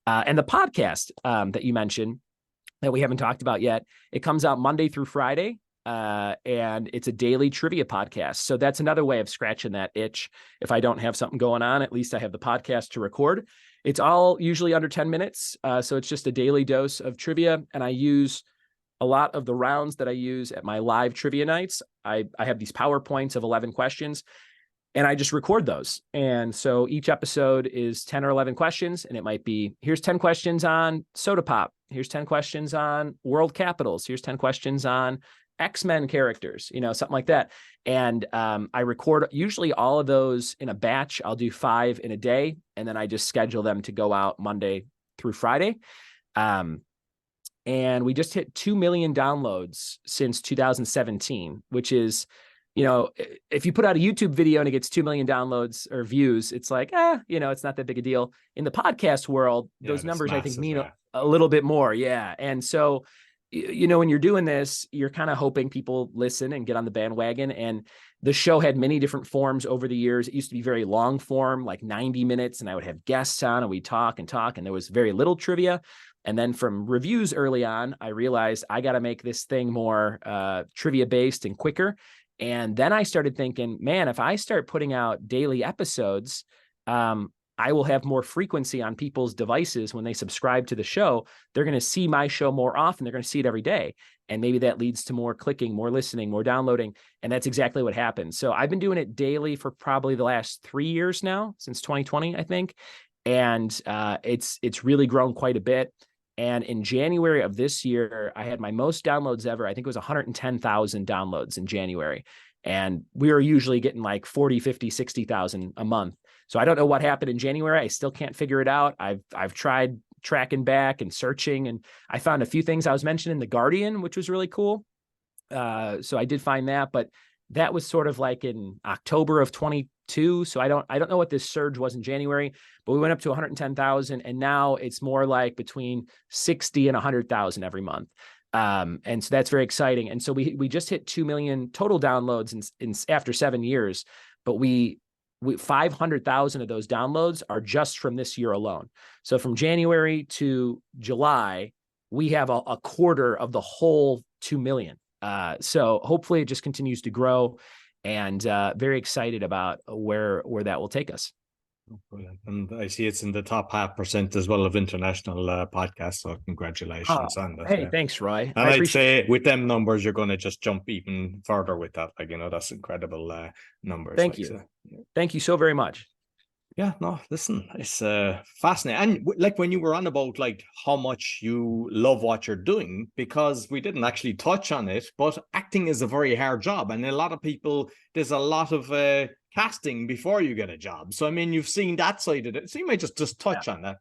and the podcast that you mentioned that we haven't talked about yet, it comes out Monday through Friday. And it's a daily trivia podcast. So that's another way of scratching that itch. If I don't have something going on, at least I have the podcast to record. It's all usually under 10 minutes. So it's just a daily dose of trivia. And I use a lot of the rounds that I use at my live trivia nights. I have these PowerPoints of 11 questions. And I just record those. And so each episode is 10 or 11 questions. And it might be, here's 10 questions on soda pop. Here's 10 questions on world capitals. Here's 10 questions on X-Men characters, something like that. And I record usually all of those in a batch. I'll do 5 in a day. And then I just schedule them to go out Monday through Friday. And we just hit 2 million downloads since 2017, which is, if you put out a YouTube video and it gets 2 million downloads or views, it's like, it's not that big a deal. In the podcast world, those numbers, massive, I think, mean a little bit more. Yeah. And so, when you're doing this, you're kind of hoping people listen and get on the bandwagon. And the show had many different forms over the years. It used to be very long form, like 90 minutes, and I would have guests on and we'd talk, and there was very little trivia. And then from reviews early on, I realized I got to make this thing more trivia based and quicker. And then I started thinking, man, if I start putting out daily episodes, I will have more frequency on people's devices when they subscribe to the show. They're going to see my show more often. They're going to see it every day. And maybe that leads to more clicking, more listening, more downloading. And that's exactly what happened. So I've been doing it daily for probably the last 3 years now, since 2020, I think. And it's really grown quite a bit. And in January of this year, I had my most downloads ever. I think it was 110,000 downloads in January. And we were usually getting like 40, 50, 60,000 a month. So I don't know what happened in January. I still can't figure it out. I've tried tracking back and searching, and I found a few things I was mentioned in The Guardian, which was really cool. So I did find that, but that was sort of like in October of 22. So I don't know what this surge was in January, but we went up to 110,000, and now it's more like between 60 and 100,000 every month. And so that's very exciting. And so we just hit 2 million total downloads in after 7 years, but we 500,000 of those downloads are just from this year alone. So from January to July, we have a quarter of the whole 2 million. So hopefully it just continues to grow, and very excited about where that will take us. Brilliant. And I see it's in the top 0.5% as well of international podcasts. So congratulations on that. Hey, thanks, Roy. And I'd say with them numbers, you're going to just jump even further with that. That's incredible numbers. Thank you. Thank you so very much. Yeah, no, listen, it's fascinating. And like when you were on about like how much you love what you're doing, because we didn't actually touch on it, but acting is a very hard job. And a lot of people, there's a lot of casting before you get a job. So, I mean, you've seen that side of it. So you might just touch on that.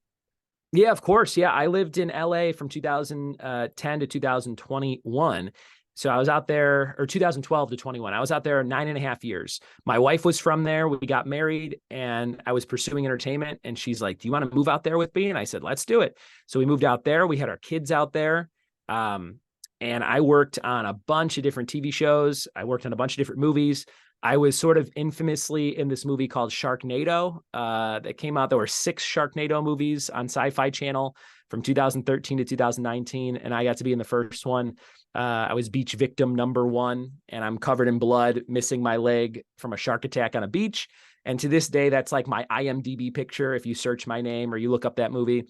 Yeah, of course. Yeah, I lived in LA from 2010 to 2021. So I was out there, or 2012 to 21. I was out there 9.5 years. My wife was from there. We got married, and I was pursuing entertainment. And she's like, "Do you want to move out there with me?" And I said, "Let's do it." So we moved out there. We had our kids out there. And I worked on a bunch of different TV shows. I worked on a bunch of different movies. I was sort of infamously in this movie called Sharknado that came out. There were 6 Sharknado movies on Sci-Fi Channel from 2013 to 2019. And I got to be in the first one. I was beach victim #1, and I'm covered in blood, missing my leg from a shark attack on a beach. And to this day, that's like my IMDb picture if you search my name or you look up that movie.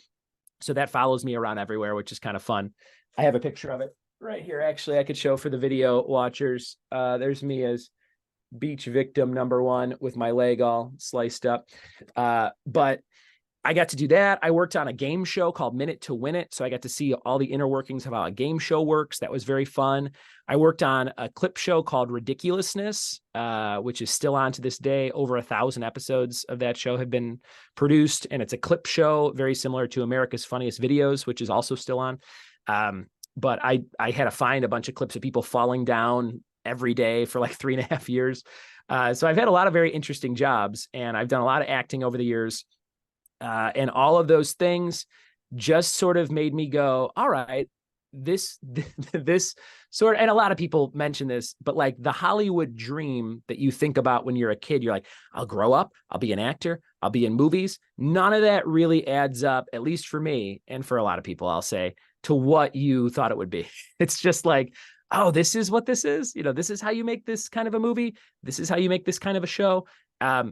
So that follows me around everywhere, which is kind of fun. I have a picture of it right here. Actually, I could show for the video watchers. There's me as beach victim #1 with my leg all sliced up. But I got to do that. I worked on a game show called Minute to Win It. So I got to see all the inner workings of how a game show works. That was very fun. I worked on a clip show called Ridiculousness, which is still on to this day. Over 1,000 episodes of that show have been produced. And it's a clip show very similar to America's Funniest Videos, which is also still on. But I had to find a bunch of clips of people falling down every day for like 3.5 years. So I've had a lot of very interesting jobs, and I've done a lot of acting over the years. And all of those things just sort of made me go, all right, this sort of, and a lot of people mention this, but like the Hollywood dream that you think about when you're a kid, you're like, I'll grow up, I'll be an actor, I'll be in movies. None of that really adds up, at least for me, and for a lot of people, I'll say, to what you thought it would be. It's just like, oh, this is what this is. This is how you make this kind of a movie. This is how you make this kind of a show.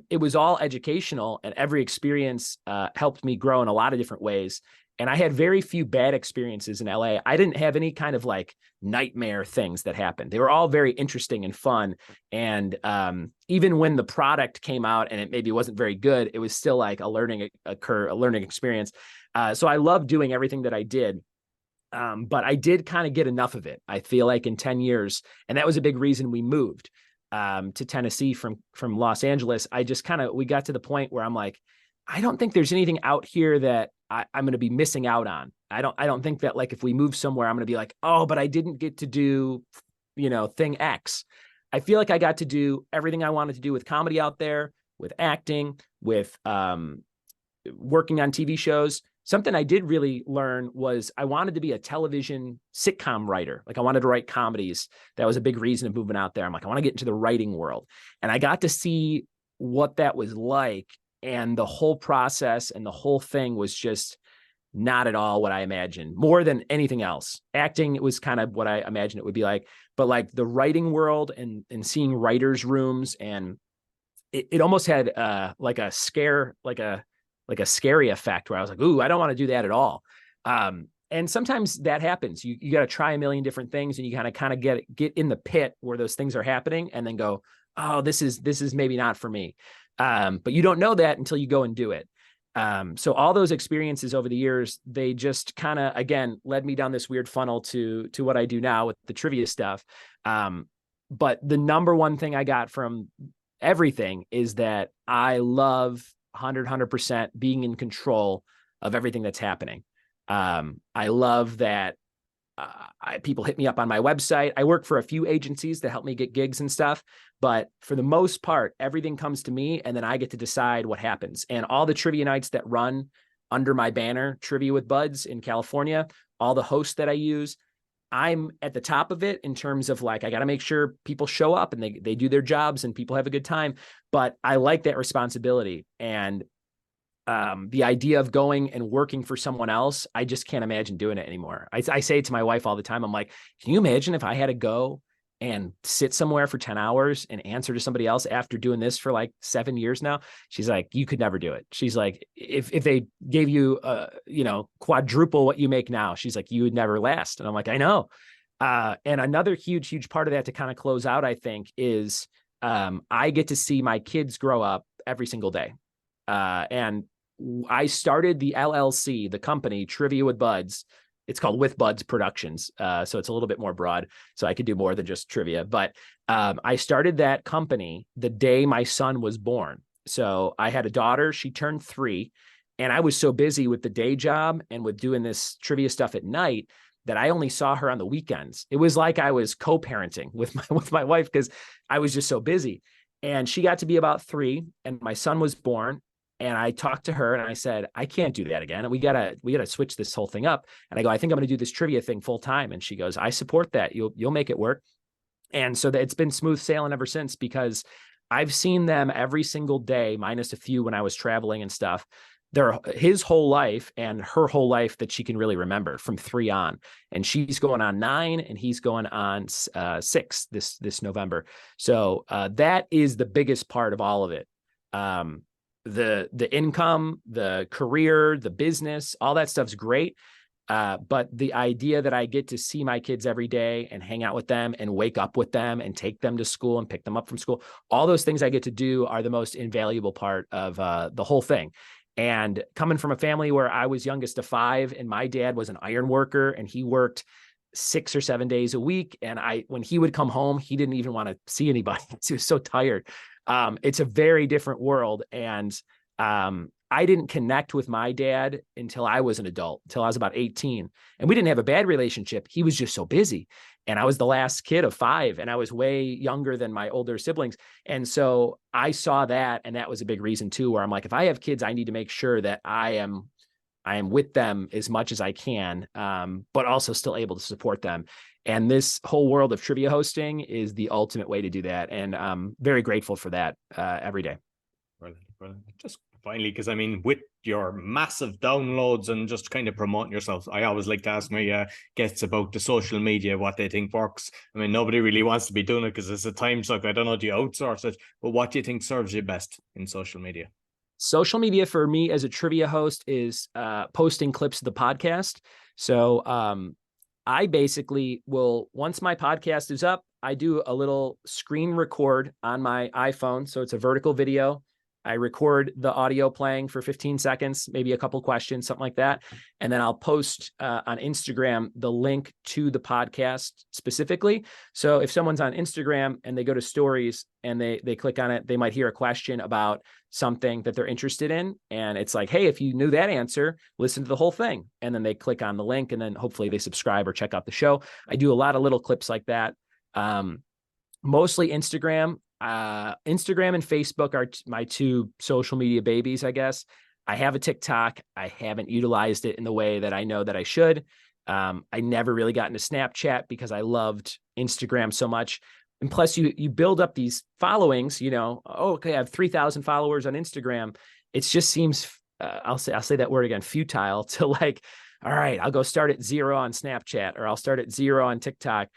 It was all educational, and every experience helped me grow in a lot of different ways. And I had very few bad experiences in LA. I didn't have any kind of like nightmare things that happened. They were all very interesting and fun. And even when the product came out and it maybe wasn't very good, it was still like a learning experience. So I loved doing everything that I did. But I did kind of get enough of it, I feel like, in 10 years. And that was a big reason we moved to Tennessee from Los Angeles. We got to the point where I'm like, I don't think there's anything out here that I'm going to be missing out on. I don't think that like if we move somewhere, I'm going to be like, oh, but I didn't get to do, thing X. I feel like I got to do everything I wanted to do with comedy out there, with acting, with working on TV shows. Something I did really learn was I wanted to be a television sitcom writer. Like I wanted to write comedies. That was a big reason of moving out there. I'm like, I want to get into the writing world. And I got to see what that was like. And the whole process and the whole thing was just not at all what I imagined, more than anything else. Acting, it was kind of what I imagined it would be like, but like the writing world and seeing writers' rooms, and it almost had like a scary effect where I was like, ooh, I don't want to do that at all. And sometimes that happens. You got to try a million different things, and you kind of get in the pit where those things are happening, and then go, oh, this is maybe not for me. But you don't know that until you go and do it. So all those experiences over the years, they just kind of, again, led me down this weird funnel to what I do now with the trivia stuff. But the number one thing I got from everything is that I love 100% being in control of everything that's happening. I love that people hit me up on my website. I work for a few agencies that help me get gigs and stuff, but for the most part, everything comes to me and then I get to decide what happens. And all the trivia nights that run under my banner, Trivia with Buds in California, all the hosts that I use, I'm at the top of it in terms of like, I got to make sure people show up and they do their jobs and people have a good time. But I like that responsibility. And the idea of going and working for someone else, I just can't imagine doing it anymore. I say it to my wife all the time. I'm like, can you imagine if I had to go and sit somewhere for 10 hours and answer to somebody else after doing this for like 7 years now? She's like, you could never do it. She's like, if they gave you, quadruple what you make now, she's like, you would never last. And I'm like, I know. And another huge part of that to kind of close out, I think, is I get to see my kids grow up every single day. And I started the LLC, the company Trivia with Buds. It's called With Buds Productions. So it's a little bit more broad. So I could do more than just trivia. But I started that company the day my son was born. So I had a daughter. She turned 3. And I was so busy with the day job and with doing this trivia stuff at night that I only saw her on the weekends. It was like I was co-parenting with my wife because I was just so busy. And she got to be about 3 and my son was born. And I talked to her and I said, I can't do that again. And we gotta switch this whole thing up. And I go, I think I'm going to do this trivia thing full time. And she goes, I support that. You'll make it work. And so that it's been smooth sailing ever since, because I've seen them every single day, minus a few when I was traveling and stuff. His whole life and her whole life that she can really remember from 3 on. And she's going on 9 and he's going on 6 this November. So that is the biggest part of all of it. The income, the career, the business, all that stuff's great. But the idea that I get to see my kids every day and hang out with them and wake up with them and take them to school and pick them up from school, all those things I get to do are the most invaluable part of the whole thing. And coming from a family where I was youngest of 5 and my dad was an iron worker and he worked 6 or 7 days a week. And when he would come home, he didn't even want to see anybody. He was so tired. It's a very different world. And I didn't connect with my dad until I was an adult, until I was about 18. And we didn't have a bad relationship. He was just so busy. And I was the last kid of 5 and I was way younger than my older siblings. And so I saw that. And that was a big reason too, where I'm like, if I have kids, I need to make sure that I am with them as much as I can, but also still able to support them. And this whole world of trivia hosting is the ultimate way to do that. And I'm very grateful for that every day. Well, just finally, because I mean, with your massive downloads and just kind of promoting yourself, I always like to ask my guests about the social media, what they think works. I mean, nobody really wants to be doing it because it's a time suck. I don't know, do you outsource it? But what do you think serves you best in social media? Social media for me as a trivia host is posting clips of the podcast. So I basically will, once my podcast is up, I do a little screen record on my iPhone. So it's a vertical video. I record the audio playing for 15 seconds, maybe a couple questions, something like that. And then I'll post on Instagram the link to the podcast specifically. So if someone's on Instagram and they go to stories and they click on it, they might hear a question about something that they're interested in. And it's like, hey, if you knew that answer, listen to the whole thing. And then they click on the link and then hopefully they subscribe or check out the show. I do a lot of little clips like that. Mostly Instagram. Instagram and Facebook are my two social media babies, I guess. I have a TikTok. I haven't utilized it in the way that I know that I should. I never really got into Snapchat because I loved Instagram so much. And plus you build up these followings, okay, I have 3,000 followers on Instagram. It just seems, I'll say that word again, futile to like, all right, I'll go start at 0 on Snapchat, or I'll start at 0 on TikTok.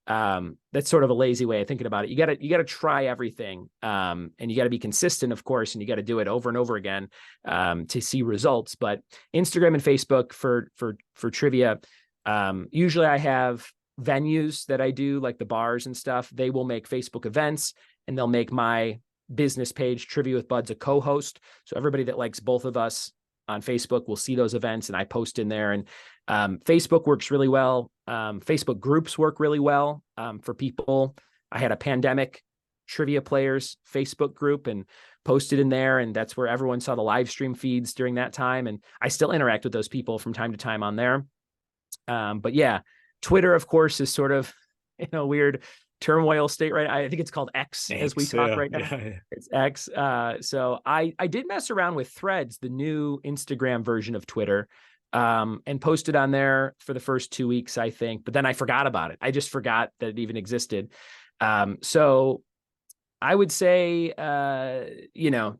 That's sort of a lazy way of thinking about it. You gotta try everything. And you gotta be consistent, of course, and you gotta do it over and over again, to see results. But Instagram and Facebook for trivia, usually I have venues that I do, like the bars and stuff. They will make Facebook events and they'll make my business page, Trivia with Buds, a co-host. So everybody that likes both of us on Facebook will see those events and I post in there. And Facebook works really well. Facebook groups work really well for people. I had a pandemic trivia players Facebook group and posted in there. And that's where everyone saw the live stream feeds during that time. And I still interact with those people from time to time on there. But yeah, Twitter, of course, is sort of in a weird turmoil state, right? I think it's called X as we talk right now. Yeah. It's X. So I did mess around with Threads, the new Instagram version of Twitter, and posted on there for the first 2 weeks, I think. But then I forgot about it. I just forgot that it even existed. So I would say,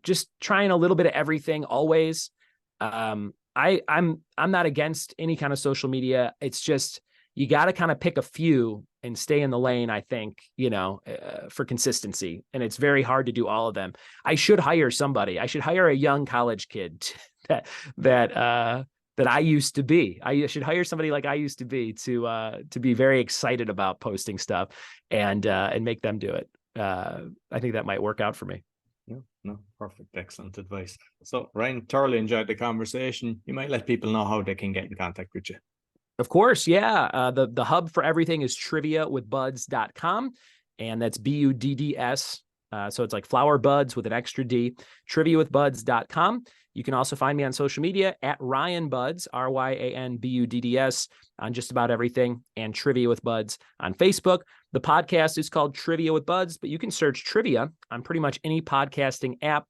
just trying a little bit of everything always. I'm not against any kind of social media. It's just, you got to kind of pick a few and stay in the lane, I think, for consistency. And it's very hard to do all of them. I should hire somebody. I should hire a young college kid that I used to be. I should hire somebody like I used to be very excited about posting stuff and make them do it. I think that might work out for me. Yeah, no, perfect. Excellent advice. So Ryan, thoroughly enjoyed the conversation. You might let people know how they can get in contact with you. Of course, yeah. The hub for everything is triviawithbuds.com, and that's BUDDS. So it's like flower buds with an extra D, triviawithbuds.com. You can also find me on social media at Ryan Buds, RYANBUDDS, on just about everything, and Trivia with Buds on Facebook. The podcast is called Trivia with Buds, but you can search trivia on pretty much any podcasting app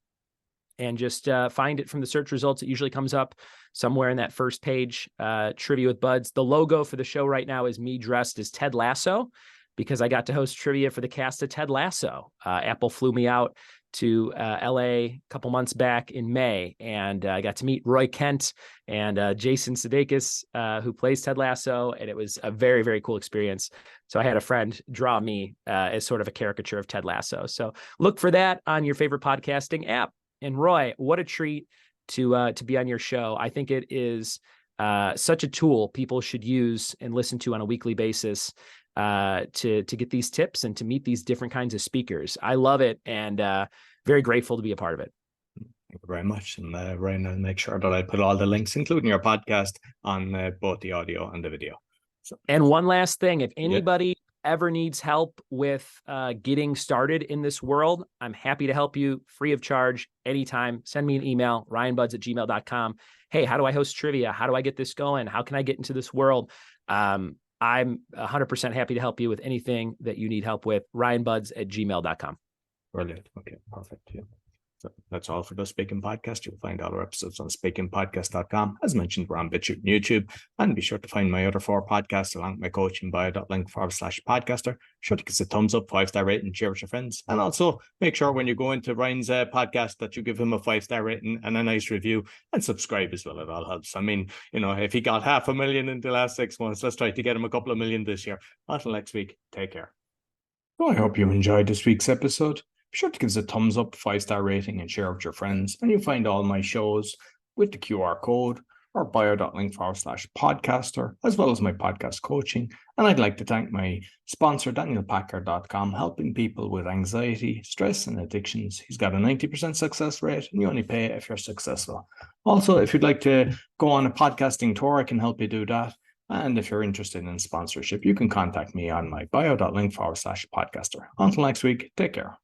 and just find it from the search results. It usually comes up somewhere in that first page, Trivia with Buds. The logo for the show right now is me dressed as Ted Lasso, because I got to host trivia for the cast of Ted Lasso. Apple flew me out to LA a couple months back in May, and I got to meet Roy Kent and Jason Sudeikis, who plays Ted Lasso, and it was a very, very cool experience. So I had a friend draw me as sort of a caricature of Ted Lasso. So look for that on your favorite podcasting app. And Roy, what a treat to be on your show. I think it is such a tool people should use and listen to on a weekly basis to get these tips and to meet these different kinds of speakers. I love it, and very grateful to be a part of it. Thank you very much. And Ryan, I'll make sure that I put all the links, including your podcast, on both the audio and the video. So, and one last thing, if anybody ever needs help with getting started in this world, I'm happy to help you free of charge anytime. Send me an email, ryanbuds@gmail.com. Hey, how do I host trivia? How do I get this going? How can I get into this world? I'm 100% happy to help you with anything that you need help with. ryanbuds@gmail.com. Brilliant. Okay, perfect. Yeah. So that's all for the Speaking Podcast. You'll find all our episodes on speakingpodcast.com. As mentioned, we're on BitChute and YouTube. And be sure to find my other 4 podcasts along with my coaching bio.link/podcaster. Sure to give us a thumbs up, 5-star rating, share with your friends. And also make sure when you go into Ryan's podcast that you give him a 5-star rating and a nice review, and subscribe as well. It all helps. I mean, if he got 500,000 in the last 6 months, let's try to get him a couple of million this year. Until next week, take care. So I hope you enjoyed this week's episode. Be sure to give us a thumbs up, 5-star rating, and share with your friends. And you'll find all my shows with the QR code or bio.link/podcaster, as well as my podcast coaching. And I'd like to thank my sponsor, DanielPacker.com, helping people with anxiety, stress, and addictions. He's got a 90% success rate, and you only pay if you're successful. Also, if you'd like to go on a podcasting tour, I can help you do that. And if you're interested in sponsorship, you can contact me on my bio.link/podcaster. Until next week, take care.